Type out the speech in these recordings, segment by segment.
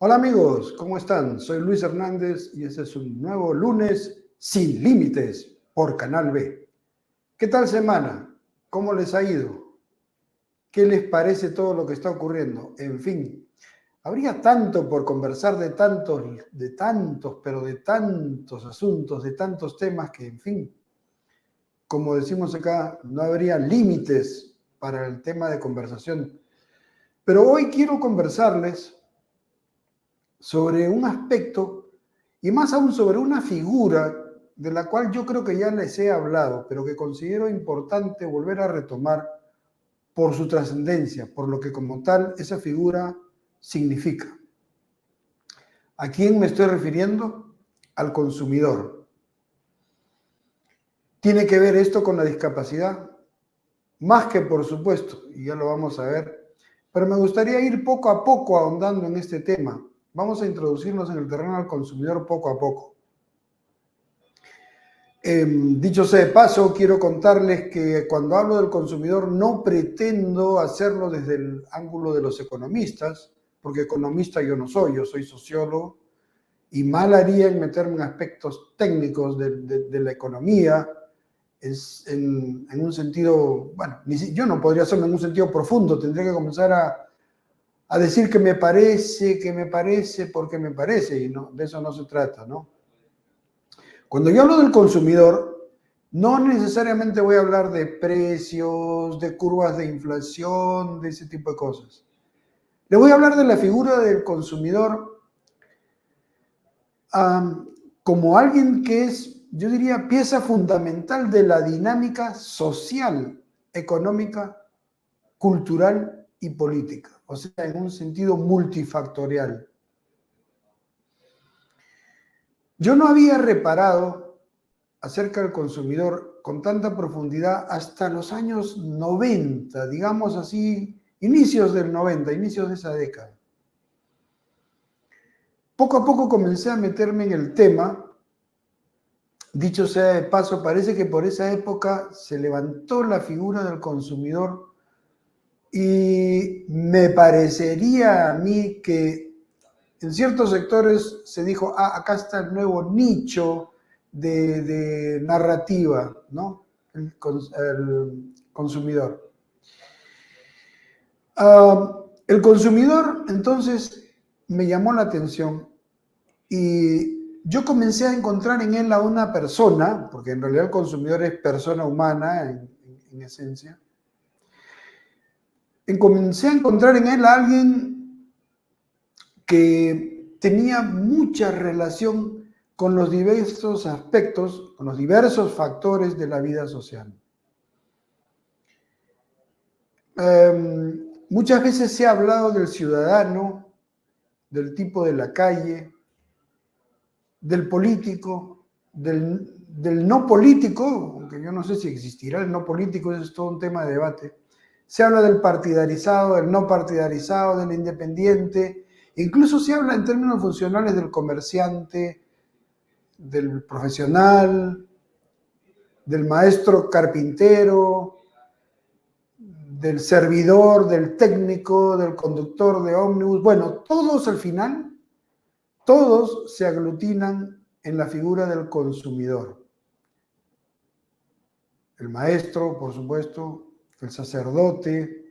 Hola amigos, ¿cómo están? Soy Luis Hernández y este es un nuevo lunes sin límites por Canal B. ¿Qué tal semana? ¿Cómo les ha ido? ¿Qué les parece todo lo que está ocurriendo? En fin, habría tanto por conversar de tantos asuntos, de tantos temas que, en fin, como decimos acá, no habría límites para el tema de conversación. Pero hoy quiero conversarles sobre un aspecto y más aún sobre una figura de la cual yo creo que ya les he hablado, pero que considero importante volver a retomar por su trascendencia, por lo que como tal esa figura significa. ¿A quién me estoy refiriendo? Al consumidor. ¿Tiene que ver esto con la discapacidad? Más que por supuesto, y ya lo vamos a ver, pero me gustaría ir poco a poco ahondando en este tema. Vamos a introducirnos en el terreno del consumidor poco a poco. Dicho sea de paso, quiero contarles que cuando hablo del consumidor no pretendo hacerlo desde el ángulo de los economistas, porque economista yo no soy, yo soy sociólogo, y mal haría en meterme en aspectos técnicos de la economía, en un sentido, bueno, yo no podría hacerlo en un sentido profundo, tendría que comenzar a decir que me parece, porque me parece, y no, de eso no se trata, ¿no? Cuando yo hablo del consumidor, no necesariamente voy a hablar de precios, de curvas de inflación, de ese tipo de cosas. Le voy a hablar de la figura del consumidor como alguien que es, yo diría, pieza fundamental de la dinámica social, económica, cultural y política. O sea, en un sentido multifactorial. Yo no había reparado acerca del consumidor con tanta profundidad hasta los años 90, digamos así, inicios del 90, inicios de esa década. Poco a poco comencé a meterme en el tema. Dicho sea de paso, parece que por esa época se levantó la figura del consumidor y me parecería a mí que en ciertos sectores se dijo, acá está el nuevo nicho de narrativa, ¿no? El consumidor. El consumidor, entonces, me llamó la atención y yo comencé a encontrar en él a una persona, porque en realidad el consumidor es persona humana en esencia, y comencé a encontrar en él a alguien que tenía mucha relación con los diversos aspectos, con los diversos factores de la vida social. Muchas veces se ha hablado del ciudadano, del tipo de la calle, del político, del no político, aunque yo no sé si existirá el no político, eso es todo un tema de debate. Se habla del partidarizado, del no partidarizado, del independiente, incluso se habla en términos funcionales del comerciante, del profesional, del maestro carpintero, del servidor, del técnico, del conductor de ómnibus. Bueno, todos al final, todos se aglutinan en la figura del consumidor. El maestro, por supuesto, el sacerdote,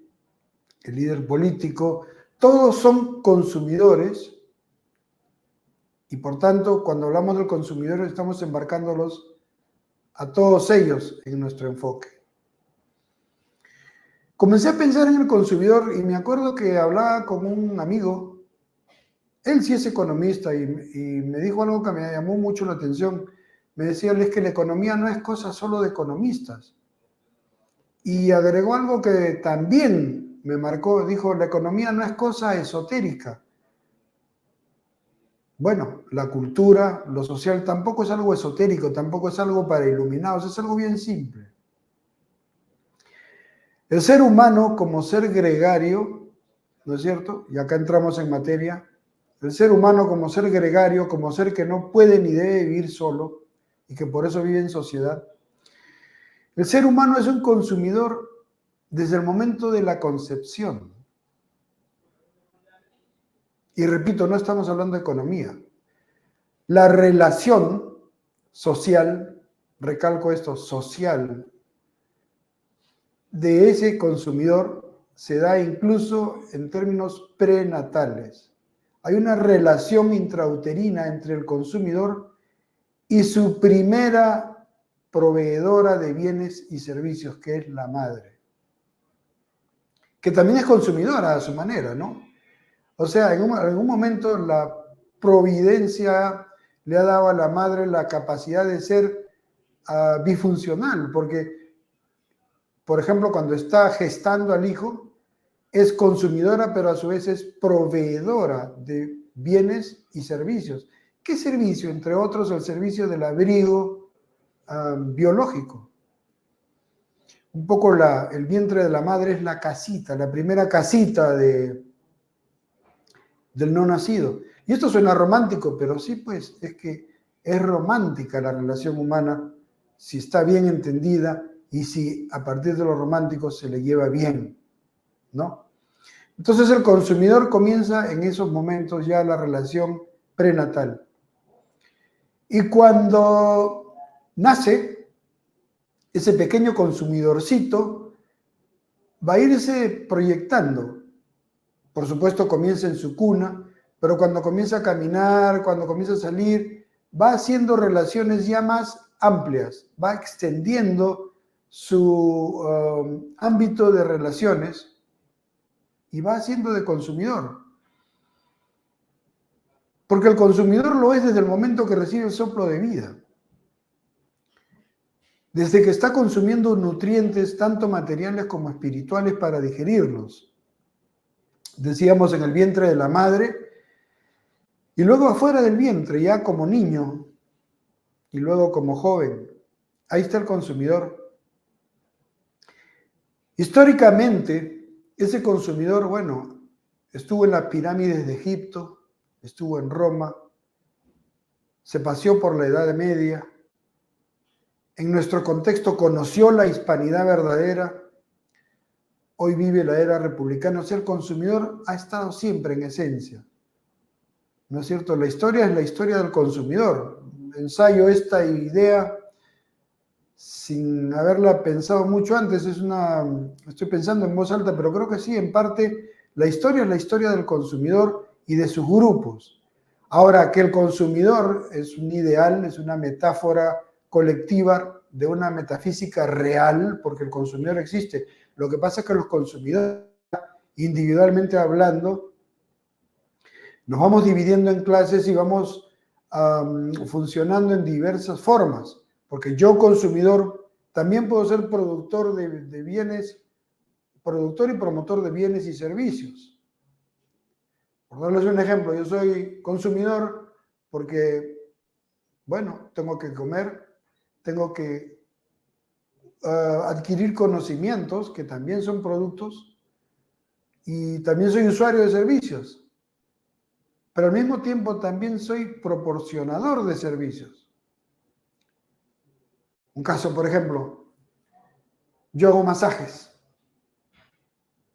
el líder político, todos son consumidores y por tanto, cuando hablamos del consumidor estamos embarcándolos a todos ellos en nuestro enfoque. Comencé a pensar en el consumidor y me acuerdo que hablaba con un amigo, él sí es economista y me dijo algo que me llamó mucho la atención. Me decía, es que la economía no es cosa solo de economistas. Y agregó algo que también me marcó, dijo, la economía no es cosa esotérica. Bueno, la cultura, lo social tampoco es algo esotérico, tampoco es algo para iluminados, es algo bien simple. El ser humano como ser gregario, ¿no es cierto? Y acá entramos en materia. El ser humano como ser gregario, como ser que no puede ni debe vivir solo y que por eso vive en sociedad. El ser humano es un consumidor desde el momento de la concepción. Y repito, no estamos hablando de economía. La relación social, recalco esto, social, de ese consumidor se da incluso en términos prenatales. Hay una relación intrauterina entre el consumidor y su primera proveedora de bienes y servicios, que es la madre, que también es consumidora a su manera, ¿no? O sea, en algún momento la providencia le ha dado a la madre la capacidad de ser bifuncional, porque, por ejemplo, cuando está gestando al hijo, es consumidora, pero a su vez es proveedora de bienes y servicios. ¿Qué servicio? Entre otros, el servicio del abrigo biológico. Un poco el vientre de la madre es la casita, la primera casita del no nacido. Y esto suena romántico, pero sí, pues, es que es romántica la relación humana si está bien entendida y si a partir de lo romántico se le lleva bien, ¿no? Entonces el consumidor comienza en esos momentos ya la relación prenatal. Y cuando nace, ese pequeño consumidorcito va a irse proyectando. Por supuesto, comienza en su cuna, pero cuando comienza a caminar, cuando comienza a salir, va haciendo relaciones ya más amplias, va extendiendo su ámbito de relaciones y va haciendo de consumidor. Porque el consumidor lo es desde el momento que recibe el soplo de vida. Desde que está consumiendo nutrientes tanto materiales como espirituales para digerirlos. Decíamos en el vientre de la madre y luego afuera del vientre, ya como niño y luego como joven. Ahí está el consumidor. Históricamente, ese consumidor, bueno, estuvo en las pirámides de Egipto, estuvo en Roma, se paseó por la Edad Media, en nuestro contexto conoció la hispanidad verdadera, hoy vive la era republicana, o sea, el consumidor ha estado siempre en esencia, ¿no es cierto? La historia es la historia del consumidor. Ensayo esta idea sin haberla pensado mucho antes, estoy pensando en voz alta, pero creo que sí, en parte, la historia es la historia del consumidor y de sus grupos. Ahora, que el consumidor es un ideal, es una metáfora colectiva de una metafísica real, porque el consumidor existe. Lo que pasa es que los consumidores, individualmente hablando, nos vamos dividiendo en clases y vamos funcionando en diversas formas. Porque yo, consumidor, también puedo ser productor de bienes, productor y promotor de bienes y servicios. Por darles un ejemplo, yo soy consumidor porque, bueno, tengo que comer, tengo que adquirir conocimientos, que también son productos, y también soy usuario de servicios. Pero al mismo tiempo también soy proporcionador de servicios. Un caso, por ejemplo, yo hago masajes,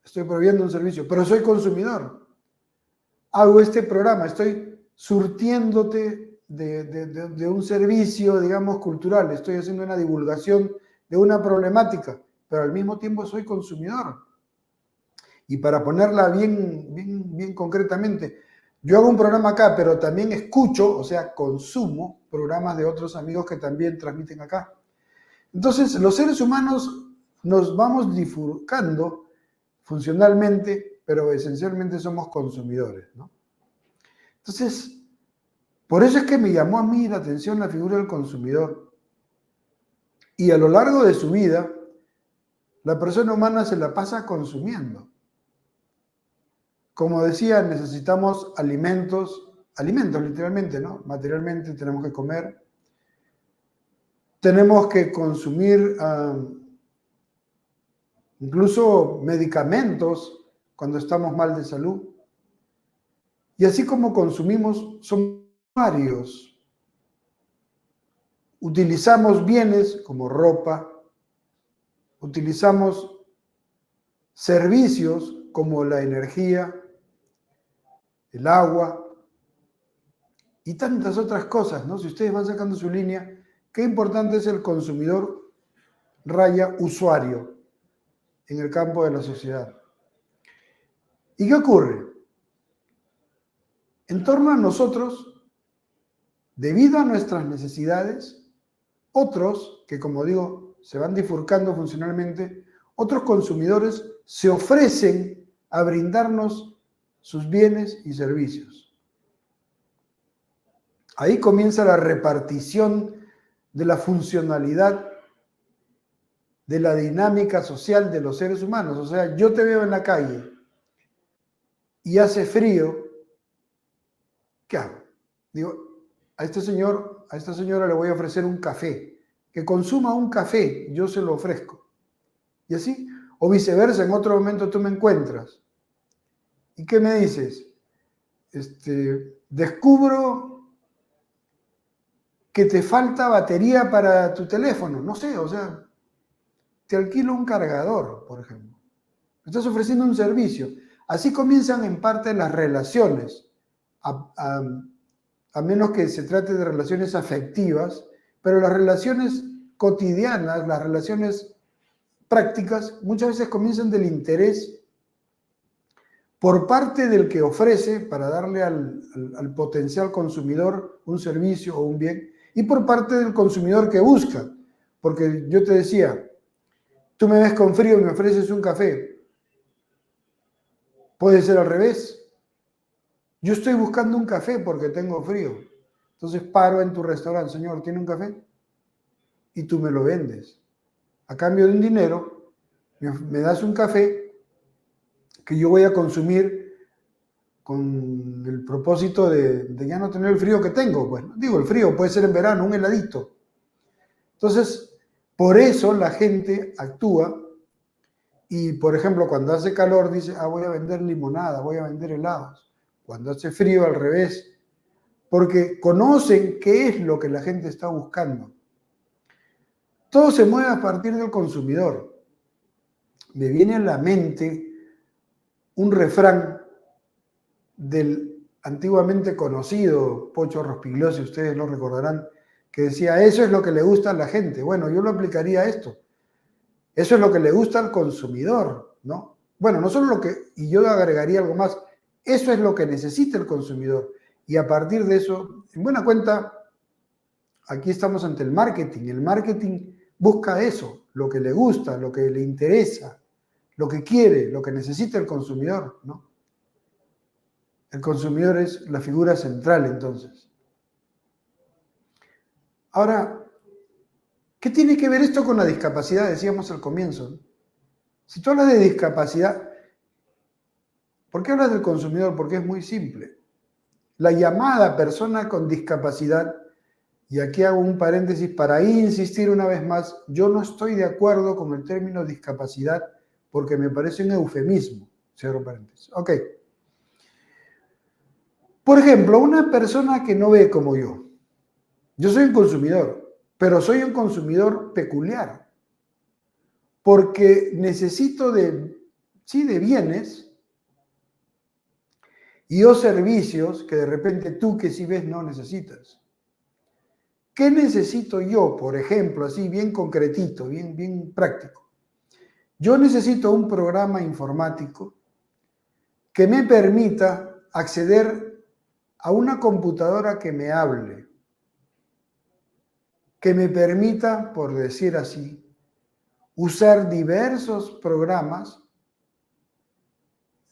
estoy proveyendo un servicio, pero soy consumidor. Hago este programa, estoy surtiéndote de un servicio, digamos, cultural, estoy haciendo una divulgación de una problemática, pero al mismo tiempo soy consumidor. Y para ponerla bien concretamente, yo hago un programa acá, pero también escucho, o sea, consumo programas de otros amigos que también transmiten acá. Entonces, los seres humanos nos vamos bifurcando funcionalmente, pero esencialmente somos consumidores, ¿no? Entonces, por eso es que me llamó a mí la atención la figura del consumidor. Y a lo largo de su vida, la persona humana se la pasa consumiendo. Como decía, necesitamos alimentos literalmente, ¿no? Materialmente tenemos que comer. Tenemos que consumir incluso medicamentos cuando estamos mal de salud. Y así como consumimos, somos varios. Utilizamos bienes como ropa, utilizamos servicios como la energía, el agua y tantas otras cosas, ¿no? Si ustedes van sacando su línea, qué importante es el consumidor raya usuario en el campo de la sociedad. ¿Y qué ocurre? En torno a nosotros, debido a nuestras necesidades, otros, que como digo, se van bifurcando funcionalmente, otros consumidores se ofrecen a brindarnos sus bienes y servicios. Ahí comienza la repartición de la funcionalidad de la dinámica social de los seres humanos. O sea, yo te veo en la calle y hace frío, ¿qué hago? Digo, a este señor, a esta señora le voy a ofrecer un café, que consuma un café, yo se lo ofrezco. Y así, o viceversa, en otro momento tú me encuentras. ¿Y qué me dices? Descubro que te falta batería para tu teléfono, no sé, o sea, te alquilo un cargador, por ejemplo. Estás ofreciendo un servicio. Así comienzan en parte las relaciones, a menos que se trate de relaciones afectivas, pero las relaciones cotidianas, las relaciones prácticas, muchas veces comienzan del interés por parte del que ofrece para darle al potencial consumidor un servicio o un bien, y por parte del consumidor que busca. Porque yo te decía, tú me ves con frío y me ofreces un café. Puede ser al revés. Yo estoy buscando un café porque tengo frío. Entonces paro en tu restaurante, señor, ¿tiene un café? Y tú me lo vendes. A cambio de un dinero, me das un café que yo voy a consumir con el propósito de ya no tener el frío que tengo. Bueno, digo, el frío puede ser en verano, un heladito. Entonces, por eso la gente actúa y, por ejemplo, cuando hace calor dice, voy a vender limonada, voy a vender helados. Cuando hace frío, al revés. Porque conocen qué es lo que la gente está buscando. Todo se mueve a partir del consumidor. Me viene a la mente un refrán del antiguamente conocido Pocho Rospigliosi, ustedes lo recordarán, que decía, eso es lo que le gusta a la gente. Bueno, yo lo aplicaría a esto. Eso es lo que le gusta al consumidor, ¿no? Bueno, no solo lo que, y yo agregaría algo más, eso es lo que necesita el consumidor. Y a partir de eso, en buena cuenta, aquí estamos ante el marketing. El marketing busca eso, lo que le gusta, lo que le interesa, lo que quiere, lo que necesita el consumidor, ¿no? El consumidor es la figura central, entonces. Ahora, ¿qué tiene que ver esto con la discapacidad? Decíamos al comienzo, ¿no? Si tú hablas de discapacidad, ¿por qué hablas del consumidor? Porque es muy simple. La llamada persona con discapacidad, y aquí hago un paréntesis para insistir una vez más, yo no estoy de acuerdo con el término discapacidad porque me parece un eufemismo. Cierro paréntesis. Ok. Por ejemplo, una persona que no ve como yo soy un consumidor, pero soy un consumidor peculiar, porque necesito de bienes y o servicios que de repente tú que sí ves no necesitas. ¿Qué necesito yo, por ejemplo, así bien concretito, bien práctico? Yo necesito un programa informático que me permita acceder a una computadora que me hable, que me permita, por decir así, usar diversos programas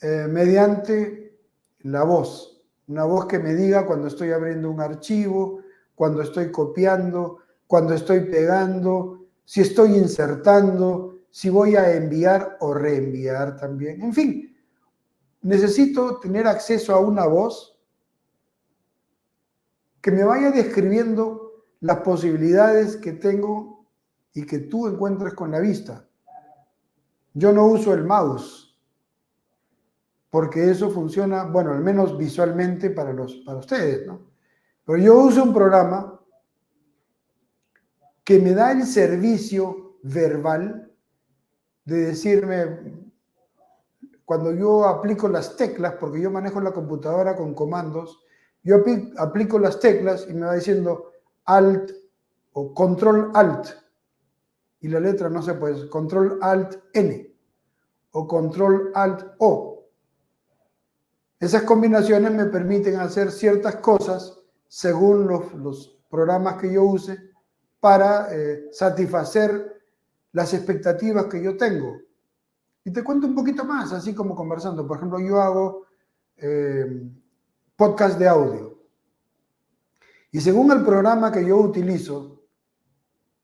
mediante la voz. Una voz que me diga cuando estoy abriendo un archivo, cuando estoy copiando, cuando estoy pegando, si estoy insertando, si voy a enviar o reenviar también. En fin, necesito tener acceso a una voz que me vaya describiendo las posibilidades que tengo y que tú encuentres con la vista. Yo no uso el mouse, porque eso funciona, bueno, al menos visualmente para ustedes, ¿no? Pero yo uso un programa que me da el servicio verbal de decirme cuando yo aplico las teclas, porque yo manejo la computadora con comandos, yo aplico las teclas y me va diciendo Alt o Control Alt, y la letra, no sé, pues Control Alt N o Control Alt O. Esas combinaciones me permiten hacer ciertas cosas según los programas que yo use para satisfacer las expectativas que yo tengo. Y te cuento un poquito más, así como conversando. Por ejemplo, yo hago podcast de audio. Y según el programa que yo utilizo,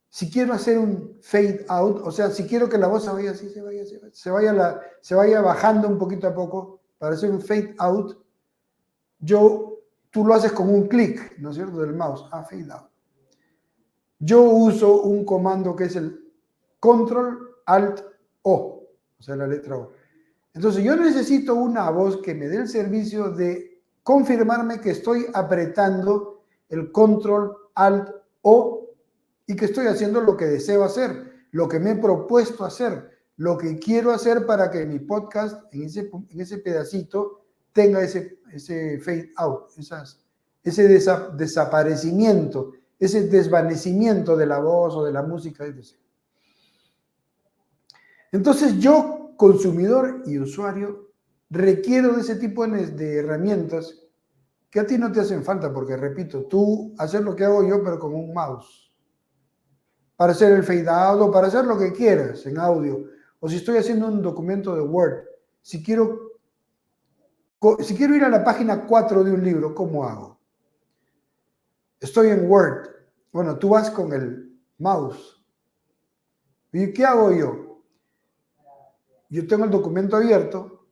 si quiero hacer un fade out, o sea, si quiero que la voz se vaya así, se vaya bajando un poquito a poco, para hacer un fade out, tú lo haces con un clic, ¿no es cierto?, del mouse, fade out. Yo uso un comando que es el Control Alt O, o sea, la letra O. Entonces, yo necesito una voz que me dé el servicio de confirmarme que estoy apretando el Control Alt O y que estoy haciendo lo que deseo hacer, lo que me he propuesto hacer, lo que quiero hacer para que mi podcast, en ese pedacito, tenga ese fade out, ese desaparecimiento, ese desvanecimiento de la voz o de la música, etc. Entonces yo, consumidor y usuario, requiero de ese tipo de herramientas que a ti no te hacen falta, porque repito, tú haces lo que hago yo, pero con un mouse. Para hacer el fade out o para hacer lo que quieras en audio. O si estoy haciendo un documento de Word, si quiero ir a la página 4 de un libro, ¿cómo hago? Estoy en Word. Bueno, tú vas con el mouse. ¿Y qué hago yo? Yo tengo el documento abierto,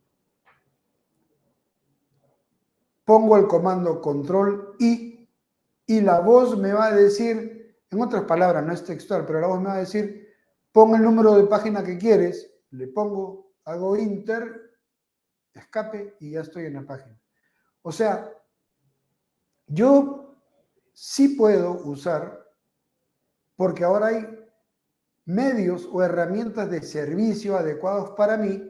pongo el comando Control I y la voz me va a decir, en otras palabras, no es textual, pero la voz me va a decir, pon el número de página que quieres, le pongo, hago Enter, escape y ya estoy en la página. O sea, yo sí puedo usar, porque ahora hay medios o herramientas de servicio adecuados para mí,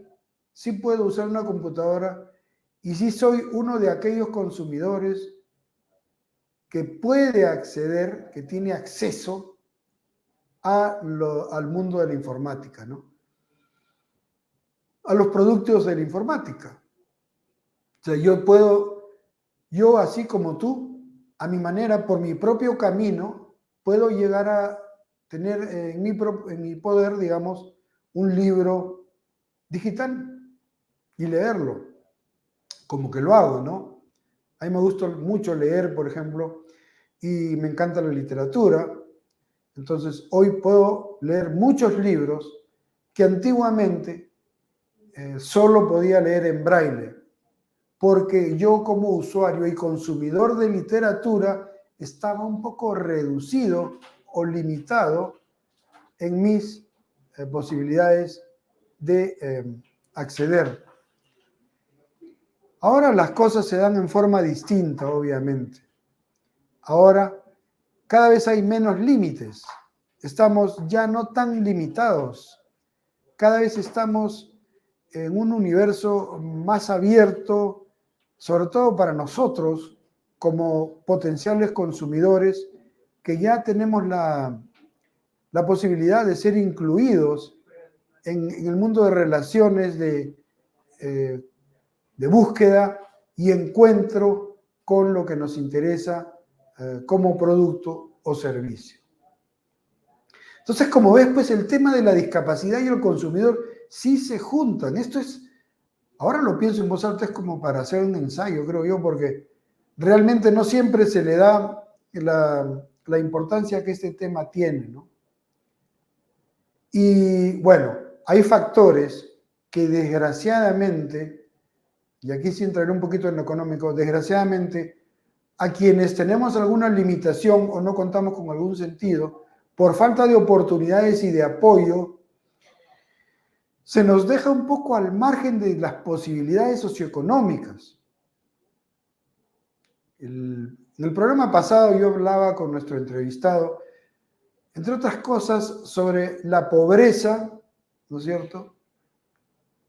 sí puedo usar una computadora y sí soy uno de aquellos consumidores que puede acceder, que tiene acceso al mundo de la informática, ¿no? A los productos de la informática. O sea, yo así como tú, a mi manera, por mi propio camino, puedo llegar a tener en mi poder, digamos, un libro digital y leerlo, como que lo hago, ¿no? A mí me gusta mucho leer, por ejemplo, y me encanta la literatura. Entonces, hoy puedo leer muchos libros que antiguamente solo podía leer en braille, porque yo como usuario y consumidor de literatura estaba un poco reducido o limitado en mis posibilidades de acceder. Ahora las cosas se dan en forma distinta, obviamente. Ahora cada vez hay menos límites. Estamos ya no tan limitados. Cada vez estamos en un universo más abierto, sobre todo para nosotros, como potenciales consumidores, que ya tenemos la posibilidad de ser incluidos en el mundo de relaciones, de búsqueda y encuentro con lo que nos interesa como producto o servicio. Entonces, como ves, pues el tema de la discapacidad y el consumidor sí se juntan. Esto es, ahora lo pienso en voz alta, es como para hacer un ensayo, creo yo, porque realmente no siempre se le da la importancia que este tema tiene, ¿no? Y bueno, hay factores que desgraciadamente, y aquí sí entraré un poquito en lo económico, desgraciadamente, a quienes tenemos alguna limitación o no contamos con algún sentido, por falta de oportunidades y de apoyo, se nos deja un poco al margen de las posibilidades socioeconómicas. En el programa pasado yo hablaba con nuestro entrevistado, entre otras cosas, sobre la pobreza, ¿no es cierto?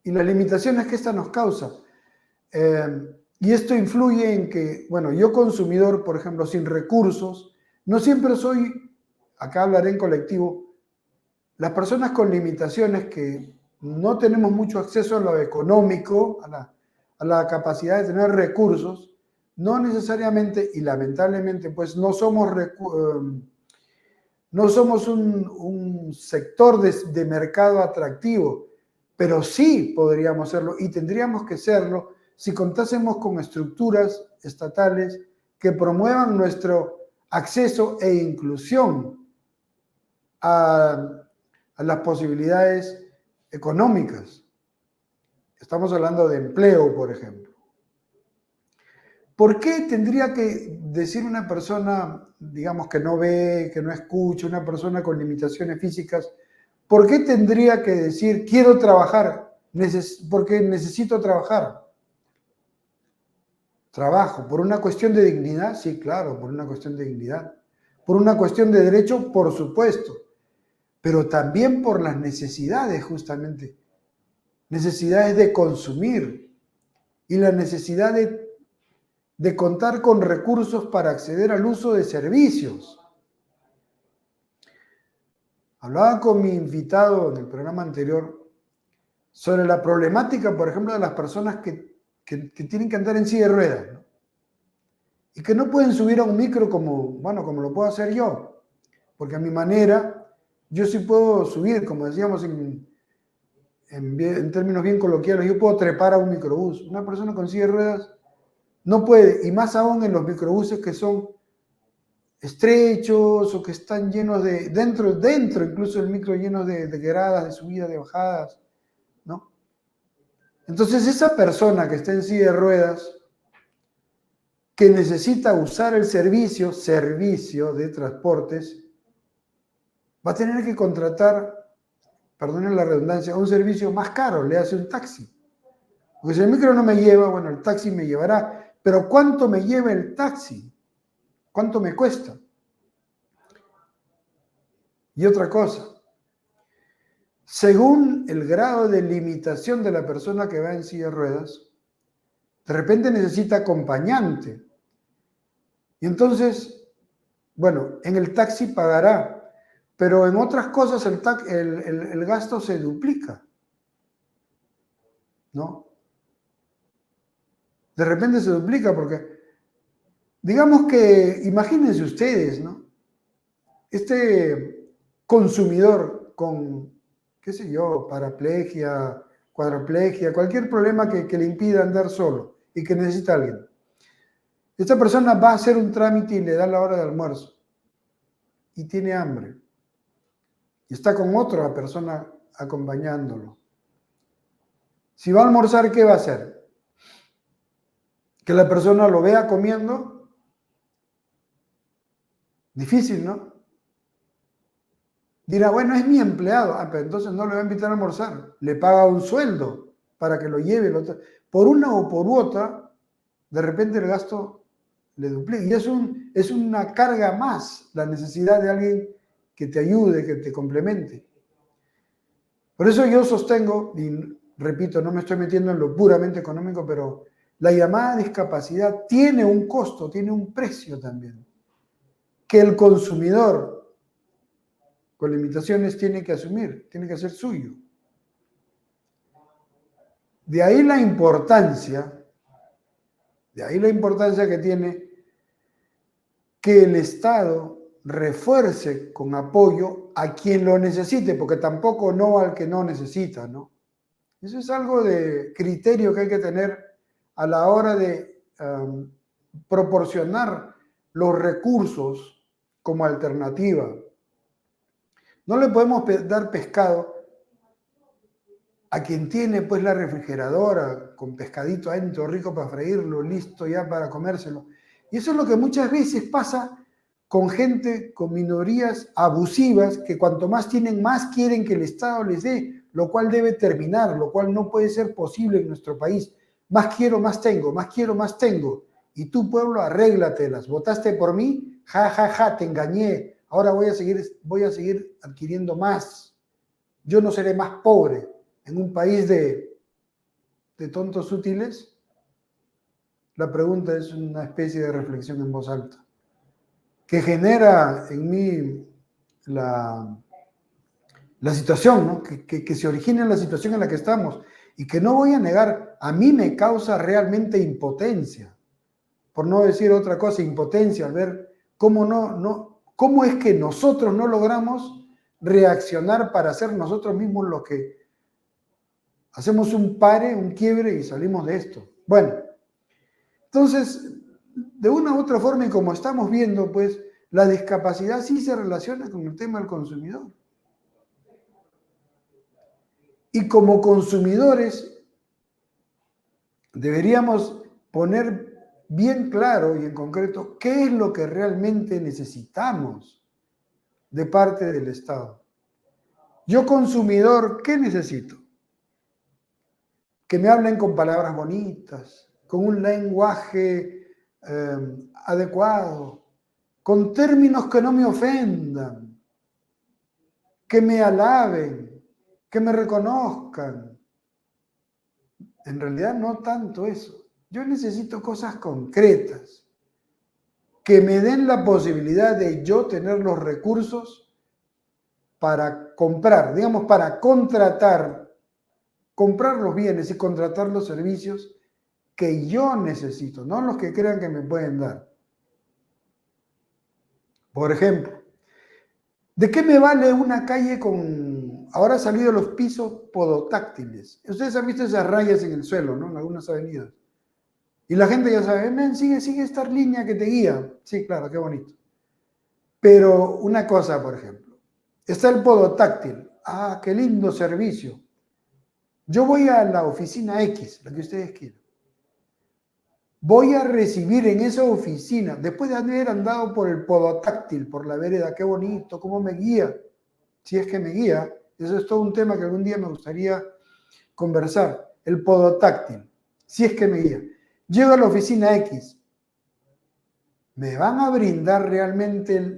y las limitaciones que esta nos causa. Y esto influye en que, bueno, yo consumidor, por ejemplo, sin recursos, no siempre soy, acá hablaré en colectivo, las personas con limitaciones que no tenemos mucho acceso a lo económico, a la capacidad de tener recursos, no necesariamente y lamentablemente pues no somos, no somos un sector de mercado atractivo, pero sí podríamos serlo y tendríamos que serlo si contásemos con estructuras estatales que promuevan nuestro acceso e inclusión a las posibilidades económicas. Estamos hablando de empleo, por ejemplo. ¿Por qué tendría que decir una persona, digamos, que no ve, que no escucha, una persona con limitaciones físicas, por qué tendría que decir quiero trabajar? Porque necesito trabajar. Trabajo, ¿por una cuestión de dignidad? Sí, claro, por una cuestión de dignidad. ¿Por una cuestión de derecho? Por supuesto. Pero también por las necesidades, justamente. Necesidades de consumir y la necesidad de contar con recursos para acceder al uso de servicios. Hablaba con mi invitado en el programa anterior sobre la problemática, por ejemplo, de las personas que tienen que andar en silla de ruedas, ¿no? Y que no pueden subir a un micro como lo puedo hacer yo, porque a mi manera yo sí puedo subir, como decíamos en términos bien coloquiales, yo puedo trepar a un microbús. Una persona con silla de ruedas no puede, y más aún en los microbuses que son estrechos o que están llenos de, dentro incluso el micro lleno de gradas, de subidas, de bajadas, ¿no? Entonces esa persona que está en silla de ruedas, que necesita usar el servicio de transportes, va a tener que contratar, perdonen la redundancia, un servicio más caro, le hace un taxi. Porque si el micro no me lleva, bueno, el taxi me llevará, pero ¿cuánto me lleva el taxi? ¿Cuánto me cuesta? Y otra cosa, según el grado de limitación de la persona que va en silla de ruedas, de repente necesita acompañante. Y entonces, bueno, en el taxi pagará, pero en otras cosas el gasto se duplica, ¿no? De repente se duplica porque, digamos que, imagínense ustedes, ¿no? Este consumidor con, qué sé yo, paraplegia, cuadriplegia, cualquier problema que le impida andar solo y que necesita a alguien. Esta persona va a hacer un trámite y le da la hora de almuerzo y tiene hambre y está con otra persona acompañándolo. Si va a almorzar, ¿qué va a hacer? Que la persona lo vea comiendo. Difícil, ¿no? Dirá, bueno, es mi empleado. Ah, pero entonces no le va a invitar a almorzar. Le paga un sueldo para que lo lleve. Por una o por otra, de repente el gasto le duplica. Y es una carga más la necesidad de alguien que te ayude, que te complemente. Por eso yo sostengo, y repito, no me estoy metiendo en lo puramente económico, pero la llamada discapacidad tiene un costo, tiene un precio también, que el consumidor con limitaciones tiene que asumir, tiene que hacer suyo. De ahí la importancia que tiene que el Estado refuerce con apoyo a quien lo necesite, porque tampoco no al que no necesita, ¿no? Eso es algo de criterio que hay que tener a la hora de proporcionar los recursos como alternativa. No le podemos dar pescado a quien tiene pues la refrigeradora con pescadito adentro rico para freírlo, listo ya para comérselo. Y eso es lo que muchas veces pasa con gente, con minorías abusivas, que cuanto más tienen, más quieren que el Estado les dé, lo cual debe terminar, lo cual no puede ser posible en nuestro país. Más quiero, más tengo, más quiero, más tengo. Y tú, pueblo, arréglatelas. ¿Votaste por mí? Ja, ja, ja, te engañé. Ahora voy a seguir adquiriendo más. Yo no seré más pobre en un país de de tontos útiles? La pregunta es una especie de reflexión en voz alta, que genera en mí la situación, ¿no? Que se origina en la situación en la que estamos y que no voy a negar, a mí me causa realmente impotencia, por no decir otra cosa, impotencia al ver cómo es que nosotros no logramos reaccionar para hacer nosotros mismos lo que hacemos un pare, un quiebre y salimos de esto. Bueno, entonces, de una u otra forma y como estamos viendo, pues la discapacidad sí se relaciona con el tema del consumidor. Y como consumidores deberíamos poner bien claro y en concreto qué es lo que realmente necesitamos de parte del Estado. Yo consumidor, ¿qué necesito? Que me hablen con palabras bonitas, con un lenguaje adecuado, con términos que no me ofendan, que me alaben, que me reconozcan. En realidad no tanto eso. Yo necesito cosas concretas que me den la posibilidad de yo tener los recursos para comprar, digamos, para comprar los bienes y contratar los servicios que yo necesito, no los que crean que me pueden dar. Por ejemplo, ¿de qué me vale una calle con... Ahora han salido los pisos podotáctiles. Ustedes han visto esas rayas en el suelo, ¿no? En algunas avenidas. Y la gente ya sabe, men, sigue esta línea que te guía. Sí, claro, qué bonito. Pero una cosa, por ejemplo, está el podotáctil. Ah, qué lindo servicio. Yo voy a la oficina X, la que ustedes quieran. Voy a recibir en esa oficina, después de haber andado por el podotáctil, por la vereda, qué bonito, cómo me guía, si es que me guía. Eso es todo un tema que algún día me gustaría conversar. El podotáctil, si es que me guía. Llego a la oficina X. ¿Me van a brindar realmente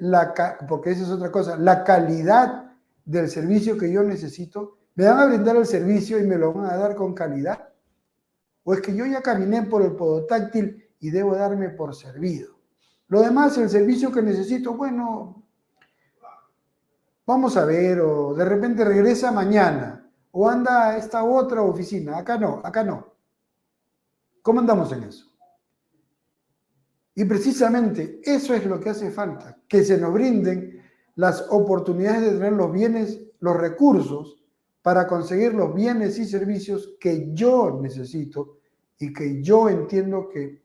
porque esa es otra cosa, la calidad del servicio que yo necesito? ¿Me van a brindar el servicio y me lo van a dar con calidad? ¿O es que yo ya caminé por el podotáctil y debo darme por servido? Lo demás, el servicio que necesito, bueno, vamos a ver, o de repente regresa mañana, o anda a esta otra oficina. Acá no, acá no. ¿Cómo andamos en eso? Y precisamente eso es lo que hace falta, que se nos brinden las oportunidades de tener los bienes, los recursos para conseguir los bienes y servicios que yo necesito y que yo entiendo que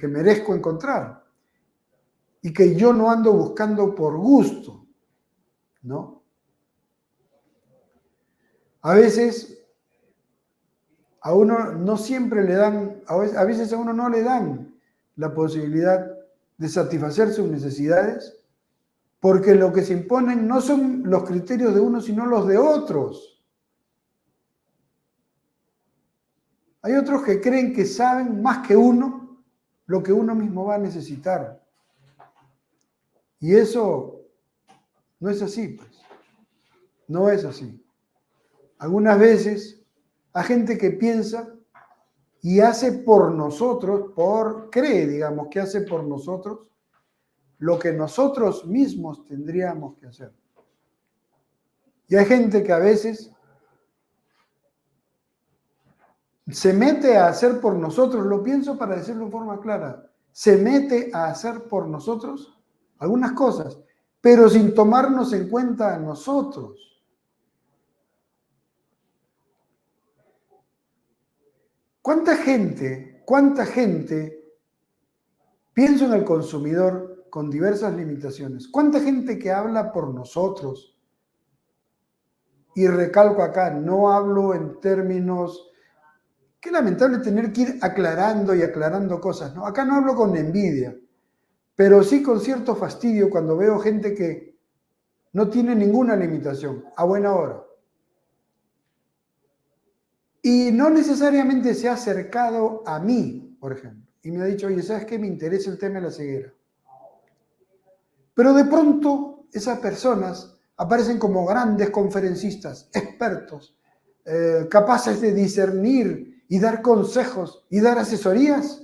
merezco encontrar y que yo no ando buscando por gusto, ¿no? A veces a uno no siempre le dan, a veces a uno no le dan la posibilidad de satisfacer sus necesidades porque lo que se imponen no son los criterios de uno, sino los de otros. Hay otros que creen que saben más que uno lo que uno mismo va a necesitar. Y eso no es así, pues. No es así. Algunas veces hay gente que piensa y hace por nosotros, cree, digamos, que hace por nosotros lo que nosotros mismos tendríamos que hacer. Y hay gente que a veces se mete a hacer por nosotros, lo pienso para decirlo en forma clara, se mete a hacer por nosotros algunas cosas, pero sin tomarnos en cuenta a nosotros. ¿Cuánta gente, pienso en el consumidor con diversas limitaciones, cuánta gente que habla por nosotros? Y recalco acá, no hablo en términos... Qué lamentable tener que ir aclarando y aclarando cosas, ¿no? Acá no hablo con envidia, pero sí con cierto fastidio cuando veo gente que no tiene ninguna limitación, a buena hora. Y no necesariamente se ha acercado a mí, por ejemplo, y me ha dicho, oye, ¿sabes qué? Me interesa el tema de la ceguera. Pero de pronto esas personas aparecen como grandes conferencistas, expertos, capaces de discernir y dar consejos y dar asesorías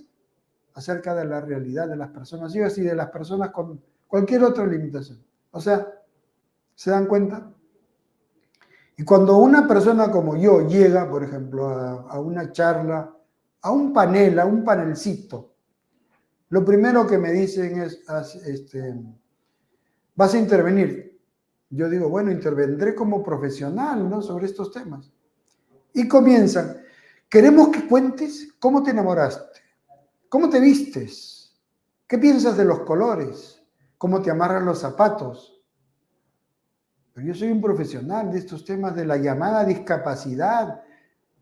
acerca de la realidad de las personas ciegas y de las personas con cualquier otra limitación. O sea, ¿se dan cuenta? Y cuando una persona como yo llega, por ejemplo, a una charla, a un panel, a un panelcito, lo primero que me dicen es, vas a intervenir. Yo digo, bueno, intervendré como profesional, ¿no?, sobre estos temas. Y comienzan, queremos que cuentes cómo te enamoraste, cómo te vistes, qué piensas de los colores, cómo te amarran los zapatos. Pero yo soy un profesional de estos temas de la llamada discapacidad,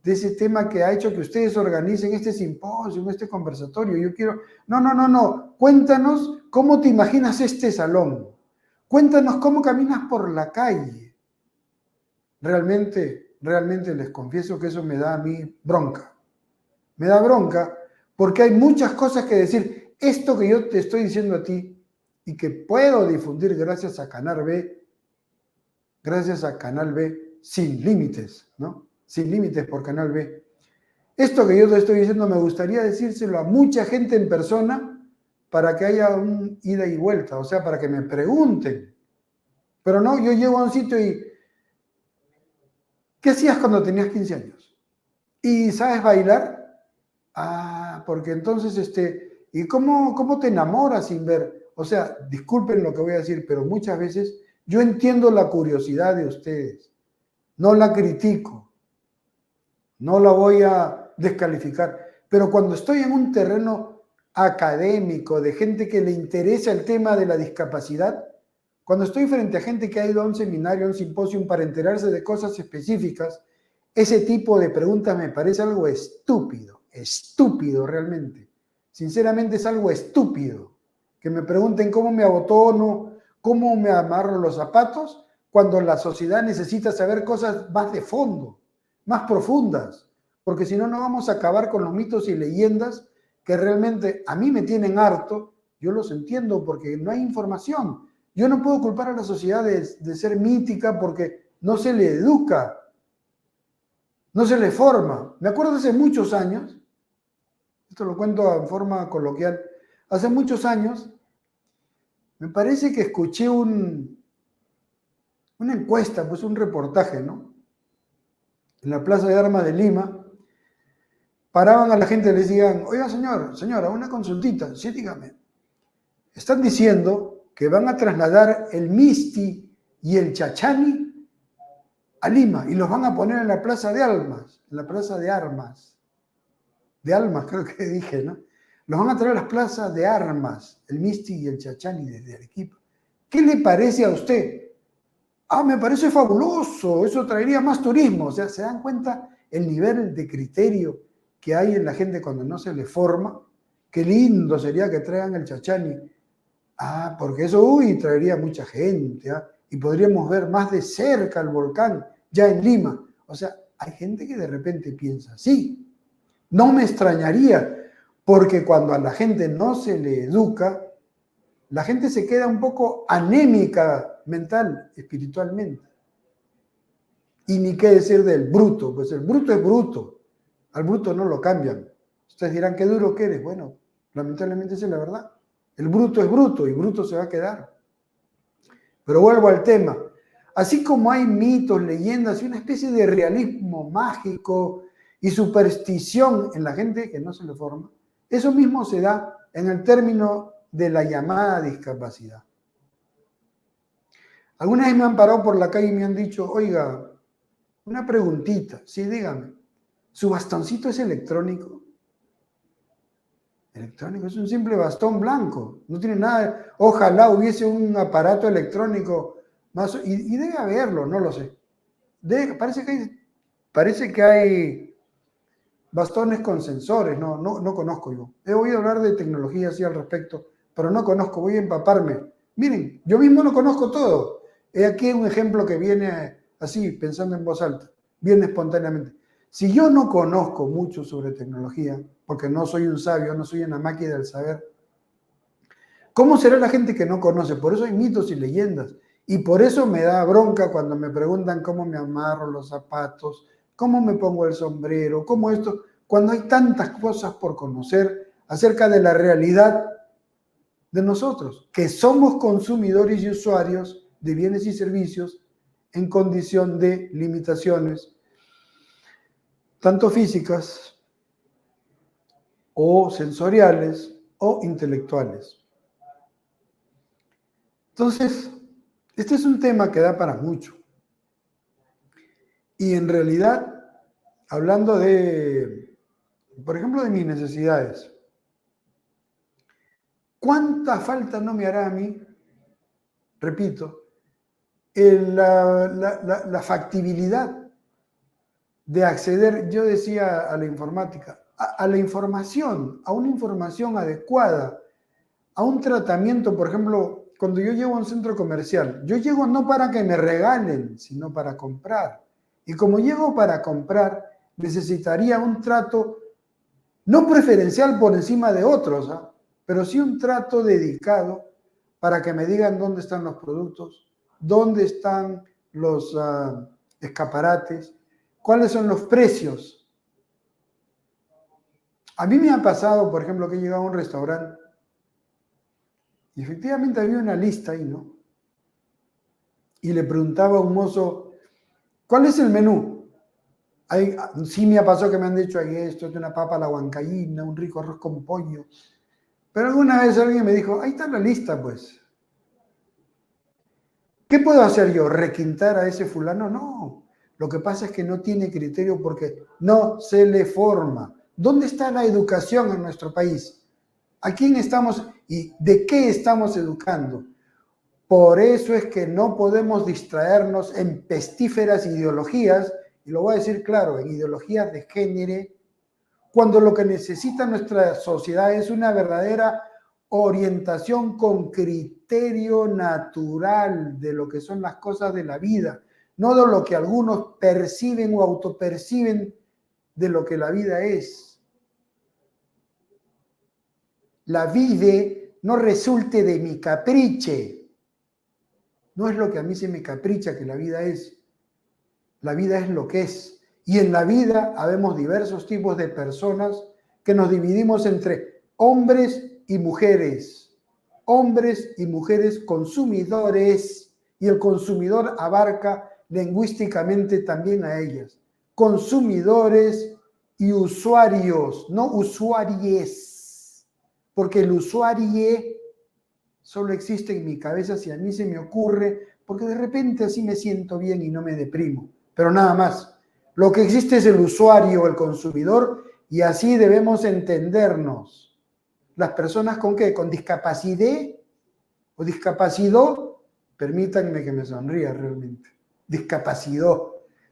de ese tema que ha hecho que ustedes organicen este simposio, este conversatorio. Yo quiero, no, cuéntanos cómo te imaginas este salón, cuéntanos cómo caminas por la calle. Realmente les confieso que eso me da a mí bronca. Me da bronca porque hay muchas cosas que decir. Esto que yo te estoy diciendo a ti y que puedo difundir gracias a Canal B, sin límites, ¿no? Sin límites por Canal B. Esto que yo te estoy diciendo me gustaría decírselo a mucha gente en persona para que haya un ida y vuelta, o sea, para que me pregunten. Pero no, yo llego a un sitio y ¿qué hacías cuando tenías 15 años? ¿Y sabes bailar? Ah, porque entonces, ¿y cómo te enamoras sin ver? O sea, disculpen lo que voy a decir, pero muchas veces yo entiendo la curiosidad de ustedes. No la critico. No la voy a descalificar. Pero cuando estoy en un terreno académico, de gente que le interesa el tema de la discapacidad, cuando estoy frente a gente que ha ido a un seminario, a un simposio para enterarse de cosas específicas, ese tipo de preguntas me parece algo estúpido realmente. Sinceramente es algo estúpido. Que me pregunten cómo me abotono, cómo me amarro los zapatos, cuando la sociedad necesita saber cosas más de fondo, más profundas, porque si no, no vamos a acabar con los mitos y leyendas que realmente a mí me tienen harto. Yo los entiendo porque no hay información. Yo no puedo culpar a la sociedad de ser mítica porque no se le educa, no se le forma. Me acuerdo hace muchos años, esto lo cuento en forma coloquial, hace muchos años, me parece que escuché una encuesta, pues un reportaje, ¿no? En la Plaza de Armas de Lima, paraban a la gente y les decían, oiga señora, una consultita, sí, dígame. Están diciendo que van a trasladar el Misti y el Chachani a Lima y los van a poner en la Plaza de Armas, de Almas creo que dije, ¿no? Los van a traer a las plazas de armas, el Misti y el Chachani desde Arequipa. ¿Qué le parece a usted? Ah, me parece fabuloso, eso traería más turismo. O sea, ¿se dan cuenta el nivel de criterio que hay en la gente cuando no se le forma? Qué lindo sería que traigan el Chachani. Ah, porque eso, traería mucha gente, ¿ah? Y podríamos ver más de cerca el volcán, ya en Lima. O sea, hay gente que de repente piensa así. No me extrañaría, porque cuando a la gente no se le educa, la gente se queda un poco anémica mental, espiritualmente. Y ni qué decir del bruto, pues el bruto es bruto, al bruto no lo cambian. Ustedes dirán, qué duro que eres. Bueno, lamentablemente esa es la verdad. El bruto es bruto y bruto se va a quedar. Pero vuelvo al tema. Así como hay mitos, leyendas y una especie de realismo mágico y superstición en la gente que no se le forma, eso mismo se da en el término de la llamada discapacidad. Alguna vez me han parado por la calle y me han dicho, oiga, una preguntita, sí, dígame, ¿su bastoncito es electrónico? Electrónico, es un simple bastón blanco, no tiene nada, ojalá hubiese un aparato electrónico más, y debe haberlo, no lo sé. Parece que hay bastones con sensores, no conozco yo. He oído hablar de tecnología así al respecto, pero no conozco, voy a empaparme. Miren, yo mismo no conozco todo. He aquí un ejemplo que viene así, pensando en voz alta, viene espontáneamente. Si yo no conozco mucho sobre tecnología, porque no soy un sabio, no soy una máquina del saber, ¿cómo será la gente que no conoce? Por eso hay mitos y leyendas. Y por eso me da bronca cuando me preguntan cómo me amarro los zapatos, ¿Cómo me pongo el sombrero? ¿Cómo esto? Cuando hay tantas cosas por conocer acerca de la realidad de nosotros, que somos consumidores y usuarios de bienes y servicios en condición de limitaciones, tanto físicas o sensoriales o intelectuales. Entonces, este es un tema que da para mucho. Y en realidad, hablando de, por ejemplo, de mis necesidades, ¿cuánta falta no me hará a mí? Repito, la factibilidad de acceder, yo decía, a la informática, a la información, a una información adecuada, a un tratamiento. Por ejemplo, cuando yo llego a un centro comercial, yo llego no para que me regalen, sino para comprar. Y como llego para comprar, necesitaría un trato no preferencial por encima de otros, ¿ah? Pero sí un trato dedicado para que me digan dónde están los productos, dónde están los escaparates, cuáles son los precios. A mí me ha pasado, por ejemplo, que he llegado a un restaurante y efectivamente había una lista ahí, ¿no? Y le preguntaba a un mozo, ¿cuál es el menú? Sí me ha pasado que me han dicho, hay esto, es una papa a la huancaína, un rico arroz con pollo. Pero alguna vez alguien me dijo, ahí está la lista, pues. ¿Qué puedo hacer yo? ¿Requintar a ese fulano? No. Lo que pasa es que no tiene criterio porque no se le forma. ¿Dónde está la educación en nuestro país? ¿A quién estamos y de qué estamos educando? Por eso es que no podemos distraernos en pestíferas ideologías, y lo voy a decir claro, en ideologías de género, cuando lo que necesita nuestra sociedad es una verdadera orientación con criterio natural de lo que son las cosas de la vida, no de lo que algunos perciben o autoperciben de lo que la vida es. La vida no resulte de mi capriche. No es lo que a mí se me capricha que la vida es. La vida es lo que es. Y en la vida habemos diversos tipos de personas que nos dividimos entre hombres y mujeres. Hombres y mujeres consumidores. Y el consumidor abarca lingüísticamente también a ellas. Consumidores y usuarios, no usuaries. Porque el usuario solo existe en mi cabeza si a mí se me ocurre, porque de repente así me siento bien y no me deprimo. Pero nada más. Lo que existe es el usuario, el consumidor, y así debemos entendernos. Las personas con qué, con discapacidad o discapacidad, permítanme que me sonría realmente. Discapacidad.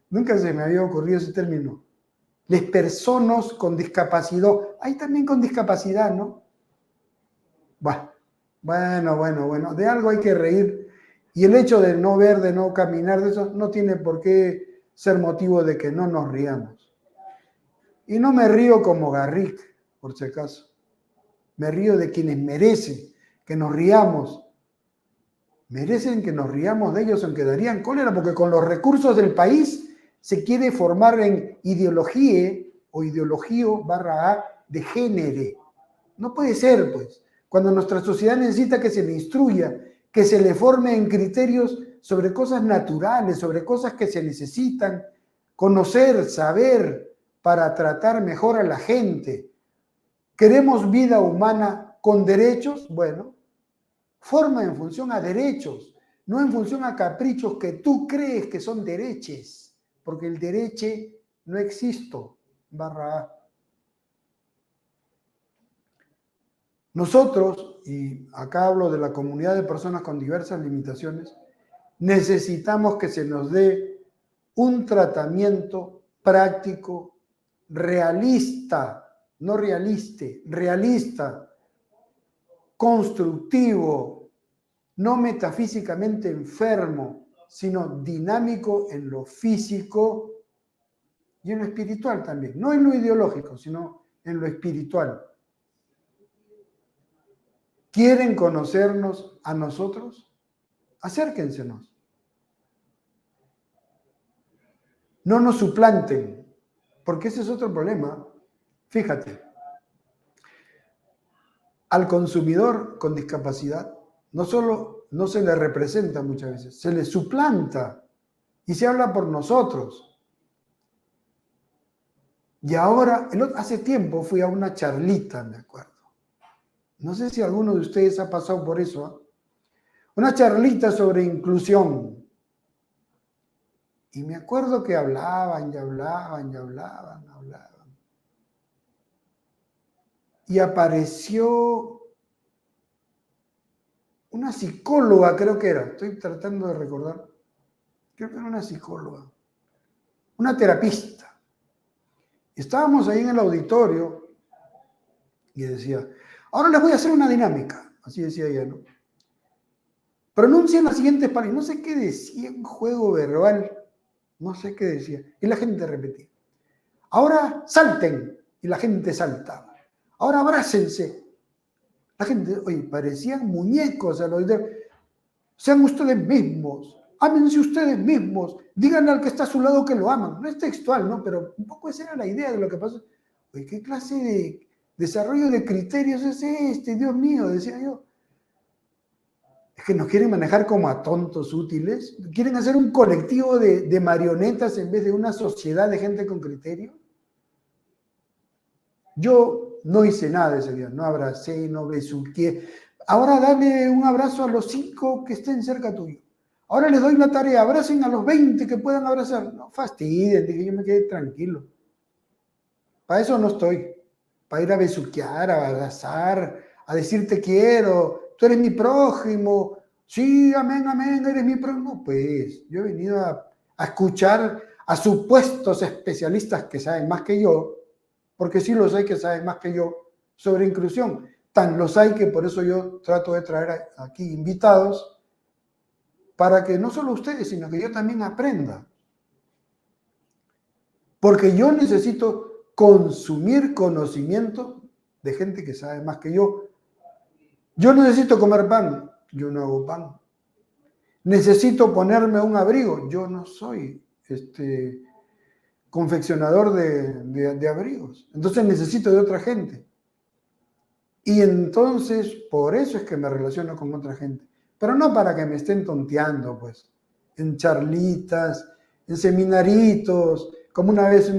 Nunca se me había ocurrido ese término. Las personas con discapacidad. Hay también con discapacidad, ¿no? Bueno. De algo hay que reír. Y el hecho de no ver, de no caminar, de eso, no tiene por qué ser motivo de que no nos riamos. Y no me río como Garrick, por si acaso. Me río de quienes merecen que nos riamos. Merecen que nos riamos de ellos, aunque darían cólera, porque con los recursos del país se quiere formar en ideología o ideologío /a de género. No puede ser, pues. Cuando nuestra sociedad necesita que se le instruya, que se le forme en criterios sobre cosas naturales, sobre cosas que se necesitan conocer, saber, para tratar mejor a la gente. ¿Queremos vida humana con derechos? Bueno, forma en función a derechos, no en función a caprichos que tú crees que son derechos, porque el derecho no existe, /a. Nosotros, y acá hablo de la comunidad de personas con diversas limitaciones, necesitamos que se nos dé un tratamiento práctico, realista, no realiste, realista, constructivo, no metafísicamente enfermo, sino dinámico en lo físico y en lo espiritual también. No en lo ideológico, sino en lo espiritual. ¿Quieren conocernos a nosotros? Acérquensenos. no nos suplanten, porque ese es otro problema. Fíjate, al consumidor con discapacidad no solo no se le representa muchas veces, se le suplanta y se habla por nosotros. Y ahora, hace tiempo fui a una charlita, me acuerdo. No sé si alguno de ustedes ha pasado por eso, ¿eh? Una charlita sobre inclusión. Y me acuerdo que hablaban. Y apareció una psicóloga, creo que era. Estoy tratando de recordar. Creo que era una psicóloga. Una terapista. Estábamos ahí en el auditorio y decía, ahora les voy a hacer una dinámica. Así decía ella, ¿no? Pronuncien las siguientes palabras. No sé qué decía, un juego verbal. No sé qué decía. Y la gente repetía. Ahora salten. Y la gente saltaba. Ahora abrácense. La gente, oye, parecían muñecos al auditorio. Sean ustedes mismos. Ámense ustedes mismos. Díganle al que está a su lado que lo aman. No es textual, ¿no? Pero un poco esa era la idea de lo que pasó. Oye, ¿qué clase de desarrollo de criterios es este? Dios mío, decía yo. Es que nos quieren manejar como a tontos útiles. Quieren hacer un colectivo de marionetas en vez de una sociedad de gente con criterio. Yo no hice nada ese día. No abracé, no besuqué. Ahora dale un abrazo a los 5 que estén cerca tuyo. Ahora les doy una tarea. Abracen a los 20 que puedan abrazar. No fastidien, que yo me quede tranquilo. Para eso no estoy. Para ir a besuquear, a abrazar, a decir te quiero, tú eres mi prójimo. Sí, amén, amén, eres mi prójimo. No, pues yo he venido a escuchar a supuestos especialistas que saben más que yo, porque sí los hay que saben más que yo sobre inclusión. Tan los hay que por eso yo trato de traer aquí invitados para que no solo ustedes, sino que yo también aprenda. Porque yo necesito consumir conocimiento de gente que sabe más que yo. Yo necesito comer pan, yo no hago pan. Necesito ponerme un abrigo, yo no soy confeccionador de abrigos. Entonces necesito de otra gente. Y entonces, por eso es que me relaciono con otra gente. Pero no para que me estén tonteando, pues, en charlitas, en seminaritos, como una vez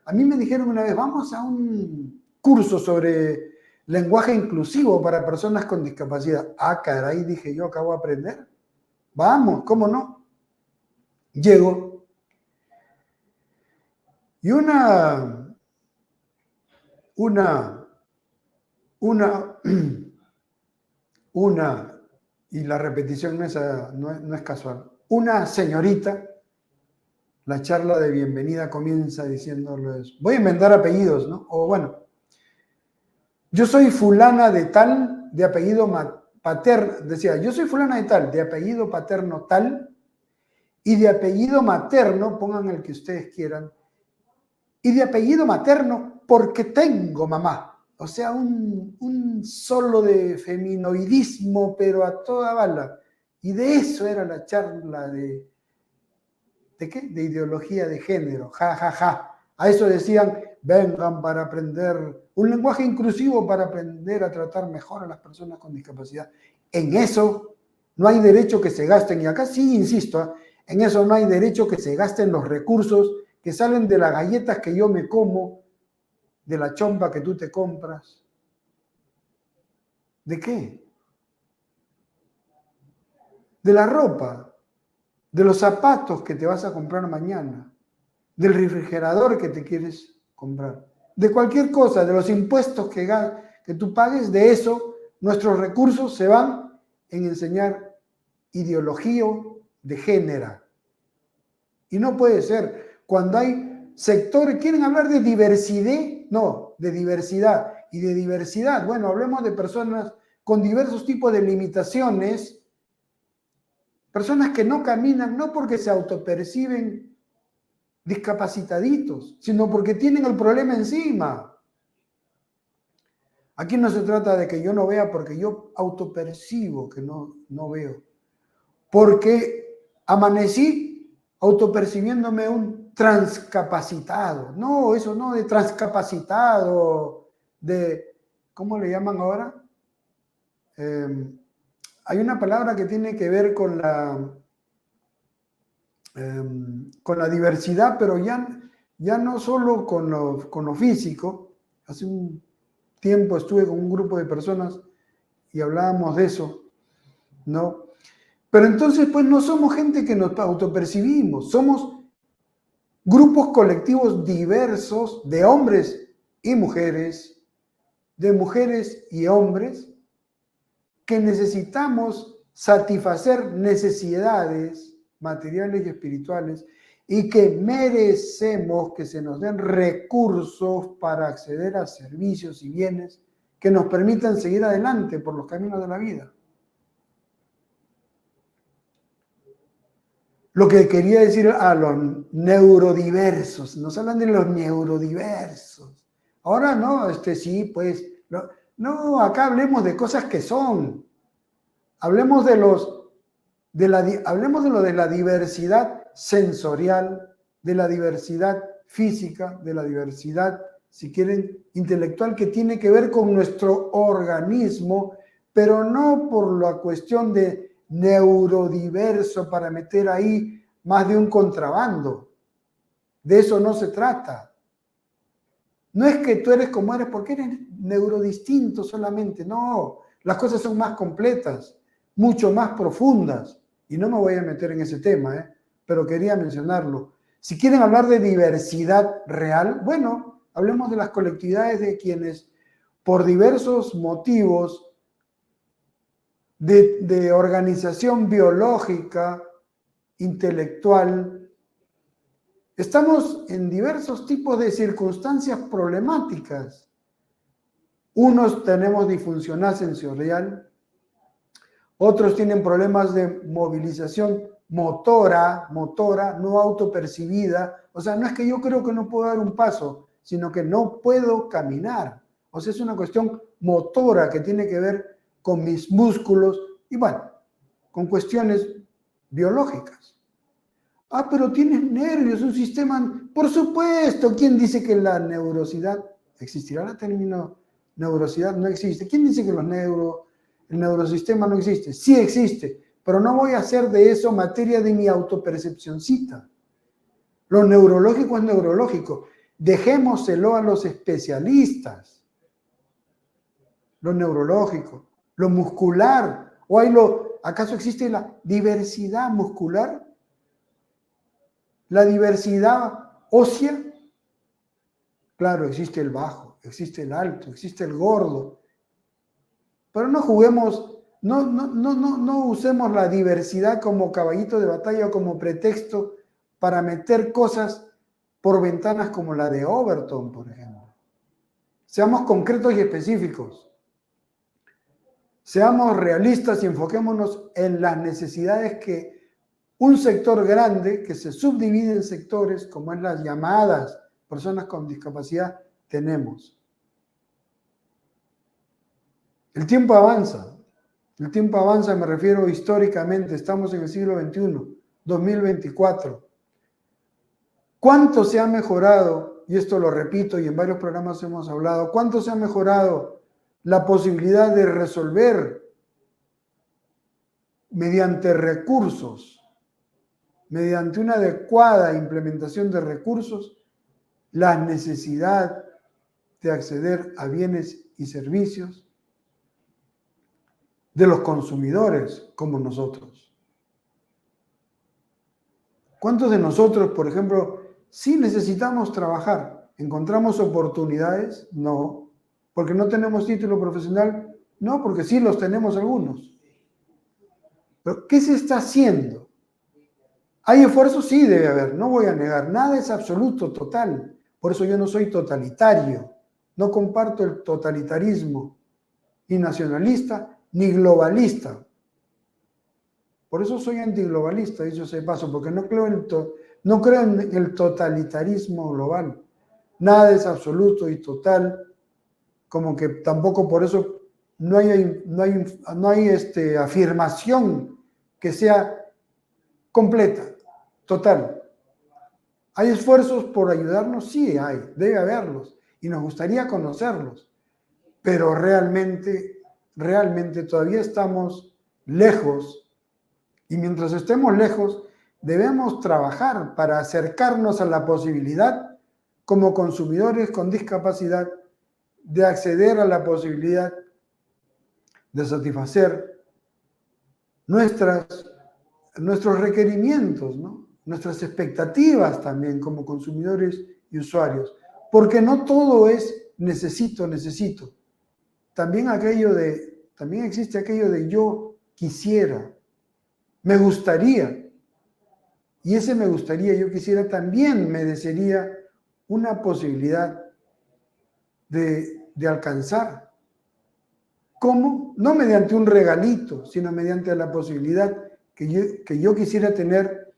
a mí me dijeron una vez, vamos a un curso sobre lenguaje inclusivo para personas con discapacidad. Ah, caray, dije yo, acabo de aprender. Vamos, ¿cómo no? Llego. Y y la repetición no es casual, una señorita, la charla de bienvenida comienza diciéndoles, voy a inventar apellidos, ¿no? O bueno, yo soy fulana de tal, de apellido paterno, decía, yo soy fulana de tal, de apellido paterno tal, y de apellido materno, pongan el que ustedes quieran, y de apellido materno porque tengo mamá. O sea, un solo de feminoidismo, pero a toda bala. Y de eso era la charla ¿de qué? De ideología de género, ja, ja, ja. A eso decían, vengan para aprender un lenguaje inclusivo para aprender a tratar mejor a las personas con discapacidad. En eso no hay derecho que se gasten, y acá sí insisto, en eso no hay derecho que se gasten los recursos que salen de las galletas que yo me como, de la chompa que tú te compras. ¿De qué? De la ropa, de los zapatos que te vas a comprar mañana, del refrigerador que te quieres comprar, de cualquier cosa, de los impuestos que tú pagues, de eso nuestros recursos se van en enseñar ideología de género. Y no puede ser. Cuando hay sectores, quieren hablar de diversidad, no, de diversidad. Y de diversidad, bueno, hablemos de personas con diversos tipos de limitaciones, personas que no caminan, no porque se autoperciben discapacitaditos, sino porque tienen el problema encima. Aquí no se trata de que yo no vea porque yo autopercibo que no veo. Porque amanecí autopercibiéndome un transcapacitado. No, eso no, de transcapacitado, de, ¿cómo le llaman ahora? Hay una palabra que tiene que ver con la diversidad, pero ya no solo con lo físico. Hace un tiempo estuve con un grupo de personas y hablábamos de eso, ¿no? Pero entonces, pues no somos gente que nos autopercibimos, somos grupos colectivos diversos de hombres y mujeres, de mujeres y hombres, que necesitamos satisfacer necesidades materiales y espirituales y que merecemos que se nos den recursos para acceder a servicios y bienes que nos permitan seguir adelante por los caminos de la vida. Lo que quería decir a los neurodiversos, nos hablan de los neurodiversos. Ahora no, sí, pues, no, acá hablemos de cosas que son. Hablemos de lo de la diversidad sensorial, de la diversidad física, de la diversidad, si quieren, intelectual, que tiene que ver con nuestro organismo, pero no por la cuestión de neurodiverso para meter ahí más de un contrabando. De eso no se trata. No es que tú eres como eres porque eres neurodistinto solamente, no. Las cosas son más completas, mucho más profundas. Y no me voy a meter en ese tema, pero quería mencionarlo. Si quieren hablar de diversidad real, bueno, hablemos de las colectividades de quienes por diversos motivos de organización biológica, intelectual, estamos en diversos tipos de circunstancias problemáticas. Unos tenemos disfuncional sensorial, otros tienen problemas de movilización motora, no autopercibida. O sea, no es que yo creo que no puedo dar un paso, sino que no puedo caminar. O sea, es una cuestión motora que tiene que ver con mis músculos y bueno, con cuestiones biológicas. Ah, pero tienes nervios, un sistema... Por supuesto, ¿quién dice que la neurosidad existirá? El término neurosidad no existe. ¿Quién dice que el neurosistema no existe? Sí existe, pero no voy a hacer de eso materia de mi autopercepcioncita. Lo neurológico es neurológico. Dejémoselo a los especialistas. Lo neurológico, lo muscular. ¿Acaso existe la diversidad muscular? ¿La diversidad ósea? Claro, existe el bajo, existe el alto, existe el gordo. Pero no juguemos, no usemos la diversidad como caballito de batalla o como pretexto para meter cosas por ventanas como la de Overton, por ejemplo. Seamos concretos y específicos. Seamos realistas y enfoquémonos en las necesidades que un sector grande, que se subdivide en sectores, como es las llamadas personas con discapacidad, tenemos. El tiempo avanza, me refiero históricamente, estamos en el siglo XXI, 2024. ¿Cuánto se ha mejorado? Y esto lo repito y en varios programas hemos hablado, ¿cuánto se ha mejorado la posibilidad de resolver mediante recursos, mediante una adecuada implementación de recursos, la necesidad de acceder a bienes y servicios de los consumidores como nosotros? ¿Cuántos de nosotros, por ejemplo, sí necesitamos trabajar? ¿Encontramos oportunidades? No. ¿Porque no tenemos título profesional? No, porque sí los tenemos algunos. ¿Pero qué se está haciendo? ¿Hay esfuerzo? Sí, debe haber, no voy a negar. Nada es absoluto, total. Por eso yo no soy totalitario. No comparto el totalitarismo, ni nacionalista, ni globalista. Por eso soy antiglobalista, dicho sea de paso, porque no creo en el totalitarismo global. Nada es absoluto y total, como que tampoco por eso no hay afirmación que sea completa. total. ¿Hay esfuerzos por ayudarnos? Sí, hay, debe haberlos, y nos gustaría conocerlos, pero realmente todavía estamos lejos, y mientras estemos lejos, debemos trabajar para acercarnos a la posibilidad, como consumidores con discapacidad, de acceder a la posibilidad de satisfacer nuestros requerimientos, ¿no? Nuestras expectativas también como consumidores y usuarios, porque no todo es necesito. También existe aquello de yo quisiera, me gustaría, y ese me gustaría, yo quisiera también merecería una posibilidad de alcanzar. ¿Cómo? No mediante un regalito, sino mediante la posibilidad que yo quisiera tener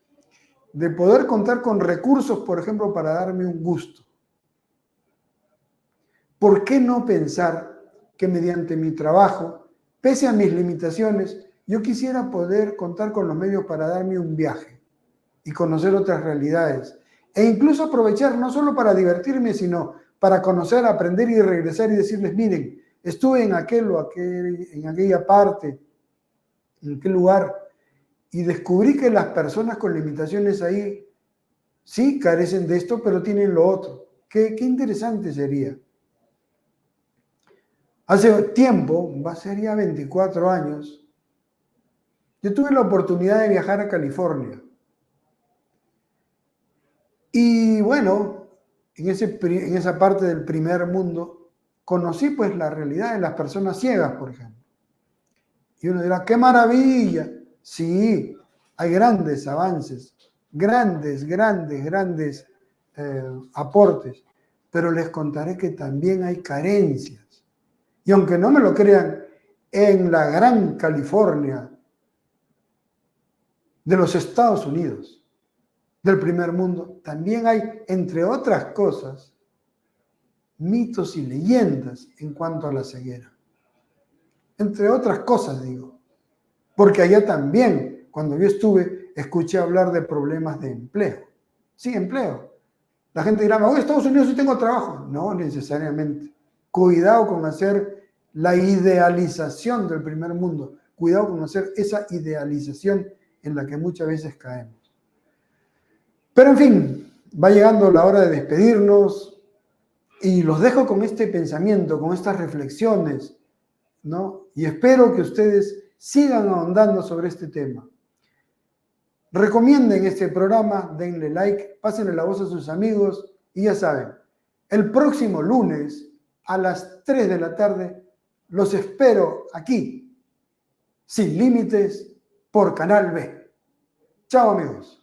de poder contar con recursos, por ejemplo, para darme un gusto. ¿Por qué no pensar que mediante mi trabajo, pese a mis limitaciones, yo quisiera poder contar con los medios para darme un viaje y conocer otras realidades? E incluso aprovechar no solo para divertirme, sino para conocer, aprender y regresar y decirles, miren, estuve en en aquella parte, en aquel lugar, y descubrí que las personas con limitaciones ahí sí carecen de esto, pero tienen lo otro. Qué interesante sería. Hace tiempo, sería 24 años, yo tuve la oportunidad de viajar a California. Y bueno, en esa parte del primer mundo, conocí pues la realidad de las personas ciegas, por ejemplo. Y uno dirá, ¡qué maravilla! Sí, hay grandes avances, grandes aportes, pero les contaré que también hay carencias. Y aunque no me lo crean, en la gran California de los Estados Unidos, del primer mundo, también hay, entre otras cosas, mitos y leyendas en cuanto a la ceguera. Entre otras cosas, digo. Porque allá también, cuando yo estuve, escuché hablar de problemas de empleo. Sí, empleo. La gente dirá, me voy a Estados Unidos y tengo trabajo. No necesariamente. Cuidado con hacer la idealización del primer mundo. Cuidado con hacer esa idealización en la que muchas veces caemos. Pero en fin, va llegando la hora de despedirnos y los dejo con este pensamiento, con estas reflexiones, ¿no? Y espero que ustedes sigan ahondando sobre este tema. Recomienden este programa, denle like, pásenle la voz a sus amigos y ya saben, el próximo lunes a las 3 de la tarde los espero aquí, Sin Límites, por Canal B. Chao amigos.